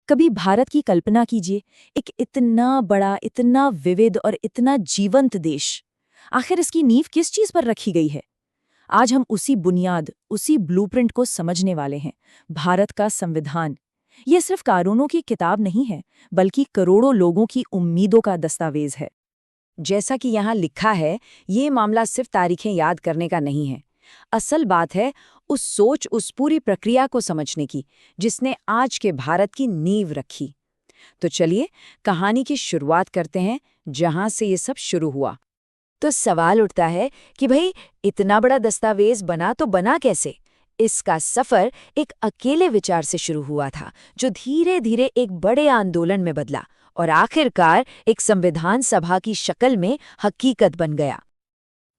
कभी भारत की कल्पना कीजिए, एक इतना बड़ा, इतना विविध और इतना जीवंत देश। आखिर इसकी नींव किस चीज पर रखी गई है? आज हम उसी बुनियाद, उसी ब्लूप्रिंट को समझने वाले हैं। भारत का संविधान ये सिर्फ कानूनों की किताब नहीं है, बल्कि करोड़ों लोगों की उम्मीदों का दस्तावेज है। जैसा कि यहाँ लिखा है, ये मामला सिर्फ तारीखें याद करने का नहीं है। असल बात है उस सोच, उस पूरी प्रक्रिया को समझने की, जिसने आज के भारत की नींव रखी। तो चलिए कहानी की शुरुआत करते हैं, जहाँ से ये सब शुरू हुआ। तो सवाल उठता है कि भाई इतना बड़ा दस्तावेज बना तो बना कैसे? इसका सफर एक अकेले विचार से शुरू हुआ था, जो धीरे धीरे एक बड़े आंदोलन में बदला और आखिरकार एक संविधान सभा की शक्ल में हकीकत बन गया।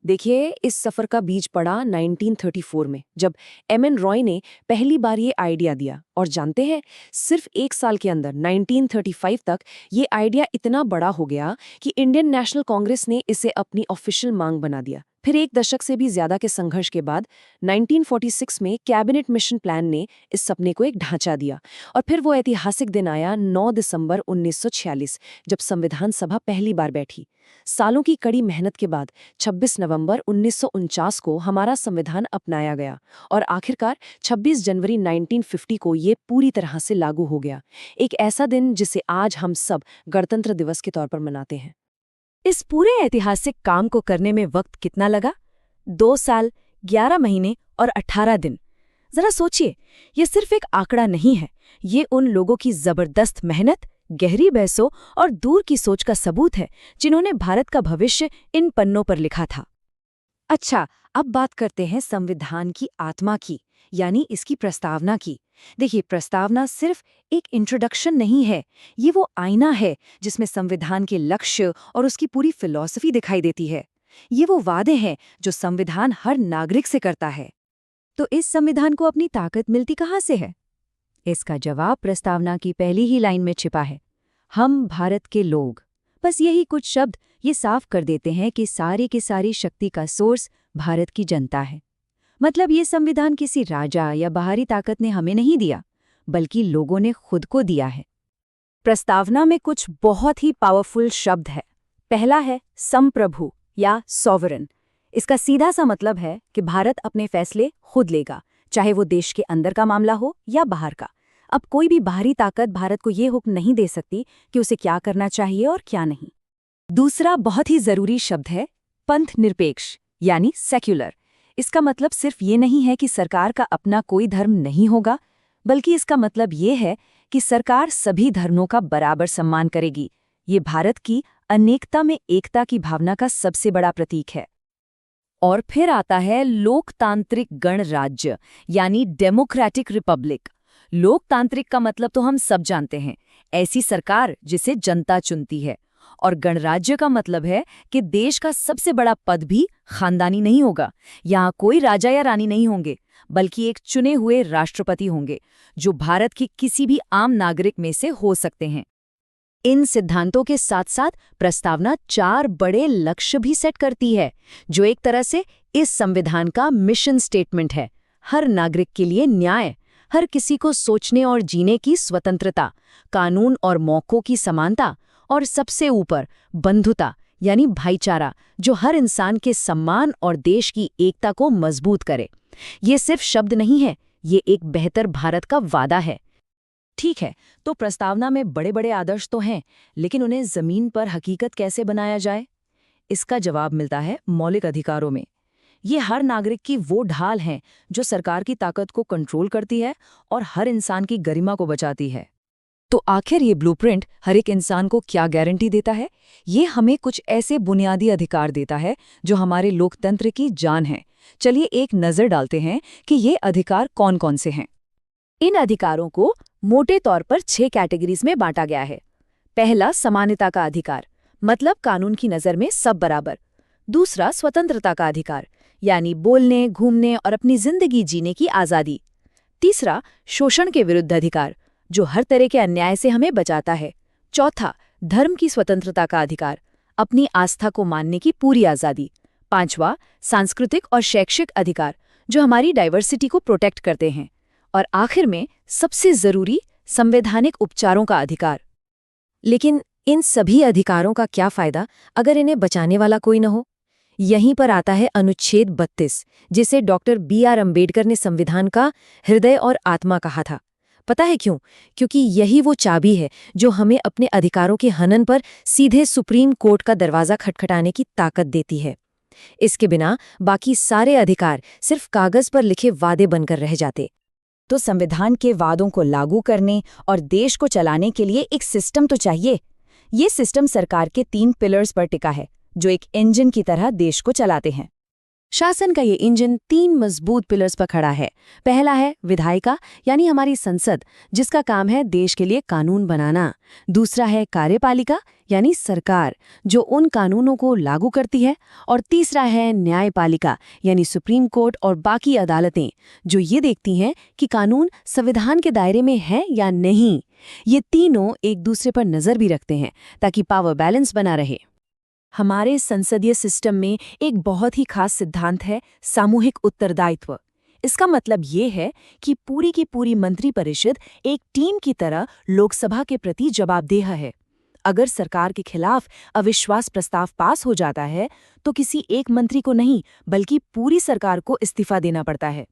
देखिए, इस सफर का बीज पड़ा 1934 में, जब एम.एन. रॉय ने पहली बार ये आइडिया दिया। और जानते हैं, सिर्फ एक साल के अंदर 1935 तक ये आइडिया इतना बड़ा हो गया कि इंडियन नेशनल कांग्रेस ने इसे अपनी ऑफिशियल मांग बना दिया। फिर एक दशक से भी ज्यादा के संघर्ष के बाद 1946 में कैबिनेट मिशन प्लान ने इस सपने को एक ढांचा दिया। और फिर वो ऐतिहासिक दिन आया 9 दिसंबर 1946, जब संविधान सभा पहली बार बैठी। सालों की कड़ी मेहनत के बाद 26 नवंबर 1949 को हमारा संविधान अपनाया गया और आखिरकार 26 जनवरी 1950 को ये पूरी तरह से लागू हो गया। एक ऐसा दिन जिसे आज हम सब गणतंत्र दिवस के तौर पर मनाते हैं। इस पूरे ऐतिहासिक काम को करने में वक्त कितना लगा? 2 साल, 11 महीने और 18 दिन। जरा सोचिए, ये सिर्फ एक आंकड़ा नहीं है, ये उन लोगों की जबरदस्त मेहनत, गहरी बहसों और दूर की सोच का सबूत है, जिन्होंने भारत का भविष्य इन पन्नों पर लिखा था। अच्छा, अब बात करते हैं संविधान की आत्मा की, यानी इसकी प्रस्तावना की। देखिए, प्रस्तावना सिर्फ एक इंट्रोडक्शन नहीं है, ये वो आईना है जिसमें संविधान के लक्ष्य और उसकी पूरी फिलॉसफी दिखाई देती है। ये वो वादे हैं जो संविधान हर नागरिक से करता है। तो इस संविधान को अपनी ताकत मिलती कहाँ से है? इसका जवाब प्रस्तावना की पहली ही लाइन में छिपा है, हम भारत के लोग। बस यही कुछ शब्द ये साफ कर देते हैं कि सारी की सारी शक्ति का सोर्स भारत की जनता है। मतलब ये संविधान किसी राजा या बाहरी ताकत ने हमें नहीं दिया, बल्कि लोगों ने खुद को दिया है। प्रस्तावना में कुछ बहुत ही पावरफुल शब्द है। पहला है संप्रभु या सॉवरन। इसका सीधा सा मतलब है कि भारत अपने फैसले खुद लेगा, चाहे वो देश के अंदर का मामला हो या बाहर का। अब कोई भी बाहरी ताकत भारत को ये हुक्म नहीं दे सकती कि उसे क्या करना चाहिए और क्या नहीं। दूसरा बहुत ही जरूरी शब्द है पंथ निरपेक्ष, यानी सेक्युलर। इसका मतलब सिर्फ ये नहीं है कि सरकार का अपना कोई धर्म नहीं होगा, बल्कि इसका मतलब ये है कि सरकार सभी धर्मों का बराबर सम्मान करेगी। ये भारत की अनेकता में एकता की भावना का सबसे बड़ा प्रतीक है। और फिर आता है लोकतांत्रिक गणराज्य, यानी डेमोक्रेटिक रिपब्लिक। लोकतांत्रिक का मतलब तो हम सब जानते हैं, ऐसी सरकार जिसे जनता चुनती है। और गणराज्य का मतलब है कि देश का सबसे बड़ा पद भी खानदानी नहीं होगा। यहाँ कोई राजा या रानी नहीं होंगे, बल्कि एक चुने हुए राष्ट्रपति होंगे, जो भारत के किसी भी आम नागरिक में से हो सकते हैं। इन सिद्धांतों के साथ साथ प्रस्तावना 4 बड़े लक्ष्य भी सेट करती है, जो एक तरह से इस संविधान का मिशन स्टेटमेंट है। हर नागरिक के लिए न्याय, हर किसी को सोचने और जीने की स्वतंत्रता, कानून और मौकों की समानता, और सबसे ऊपर बंधुता, यानी भाईचारा, जो हर इंसान के सम्मान और देश की एकता को मजबूत करे। ये सिर्फ शब्द नहीं है, ये एक बेहतर भारत का वादा है। ठीक है, तो प्रस्तावना में बड़े बड़े आदर्श तो हैं, लेकिन उन्हें जमीन पर हकीकत कैसे बनाया जाए? इसका जवाब मिलता है मौलिक अधिकारों में। ये हर नागरिक की वो ढाल हैं जो सरकार की ताकत को कंट्रोल करती है और हर इंसान की गरिमा को बचाती है। तो आखिर ये ब्लूप्रिंट हर एक इंसान को क्या गारंटी देता है? ये हमें कुछ ऐसे बुनियादी अधिकार देता है जो हमारे लोकतंत्र की जान है। चलिए एक नज़र डालते हैं कि ये अधिकार कौन कौन से हैं। इन अधिकारों को मोटे तौर पर 6 कैटेगरीज में बांटा गया है। पहला, समानता का अधिकार, मतलब कानून की नज़र में सब बराबर। दूसरा, स्वतंत्रता का अधिकार, यानी बोलने, घूमने और अपनी जिंदगी जीने की आज़ादी। तीसरा, शोषण के विरुद्ध अधिकार, जो हर तरह के अन्याय से हमें बचाता है। चौथा, धर्म की स्वतंत्रता का अधिकार, अपनी आस्था को मानने की पूरी आज़ादी। पांचवा, सांस्कृतिक और शैक्षिक अधिकार, जो हमारी डाइवर्सिटी को प्रोटेक्ट करते हैं। और आखिर में सबसे जरूरी, संवैधानिक उपचारों का अधिकार। लेकिन इन सभी अधिकारों का क्या फायदा अगर इन्हें बचाने वाला कोई न हो? यहीं पर आता है अनुच्छेद 32, जिसे डॉक्टर B.R. अम्बेडकर ने संविधान का हृदय और आत्मा कहा था। पता है क्यों? क्योंकि यही वो चाबी है जो हमें अपने अधिकारों के हनन पर सीधे सुप्रीम कोर्ट का दरवाजा खटखटाने की ताकत देती है। इसके बिना बाकी सारे अधिकार सिर्फ कागज पर लिखे वादे बनकर रह जाते। तो संविधान के वादों को लागू करने और देश को चलाने के लिए एक सिस्टम तो चाहिए। ये सिस्टम सरकार के 3 पिलर्स पर टिका है, जो एक इंजन की तरह देश को चलाते हैं। शासन का ये इंजन 3 मजबूत पिलर्स पर खड़ा है। पहला है विधायिका, यानी हमारी संसद, जिसका काम है देश के लिए कानून बनाना। दूसरा है कार्यपालिका, यानी सरकार, जो उन कानूनों को लागू करती है। और तीसरा है न्यायपालिका, यानी सुप्रीम कोर्ट और बाकी अदालतें, जो ये देखती हैं कि कानून संविधान के दायरे में है या नहीं। ये तीनों एक दूसरे पर नजर भी रखते हैं ताकि पावर बैलेंस बना रहे। हमारे संसदीय सिस्टम में एक बहुत ही खास सिद्धांत है, सामूहिक उत्तरदायित्व। इसका मतलब ये है कि पूरी की पूरी मंत्रिपरिषद एक टीम की तरह लोकसभा के प्रति जवाबदेह है। अगर सरकार के खिलाफ अविश्वास प्रस्ताव पास हो जाता है तो किसी एक मंत्री को नहीं, बल्कि पूरी सरकार को इस्तीफा देना पड़ता है।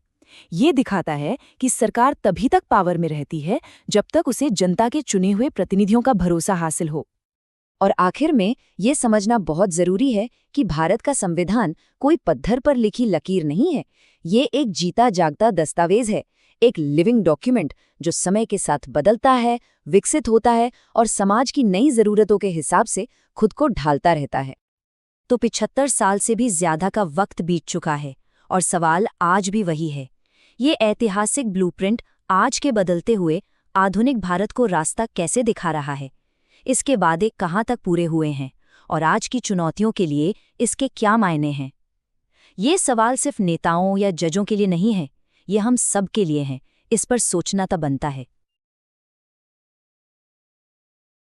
ये दिखाता है कि सरकार तभी तक पावर में रहती है जब तक उसे जनता के चुने हुए प्रतिनिधियों का भरोसा हासिल हो। और आखिर में ये समझना बहुत जरूरी है कि भारत का संविधान कोई पत्थर पर लिखी लकीर नहीं है। ये एक जीता जागता दस्तावेज है, एक लिविंग डॉक्यूमेंट जो समय के साथ बदलता है, विकसित होता है और समाज की नई जरूरतों के हिसाब से खुद को ढालता रहता है। तो 75 साल से भी ज्यादा का वक्त बीत चुका है और सवाल आज भी वही है। ये ऐतिहासिक ब्लूप्रिंट आज के बदलते हुए आधुनिक भारत को रास्ता कैसे दिखा रहा है? इसके वादे कहाँ तक पूरे हुए हैं और आज की चुनौतियों के लिए इसके क्या मायने हैं? ये सवाल सिर्फ नेताओं या जजों के लिए नहीं है, ये हम सब के लिए हैं। इस पर सोचना तो बनता है।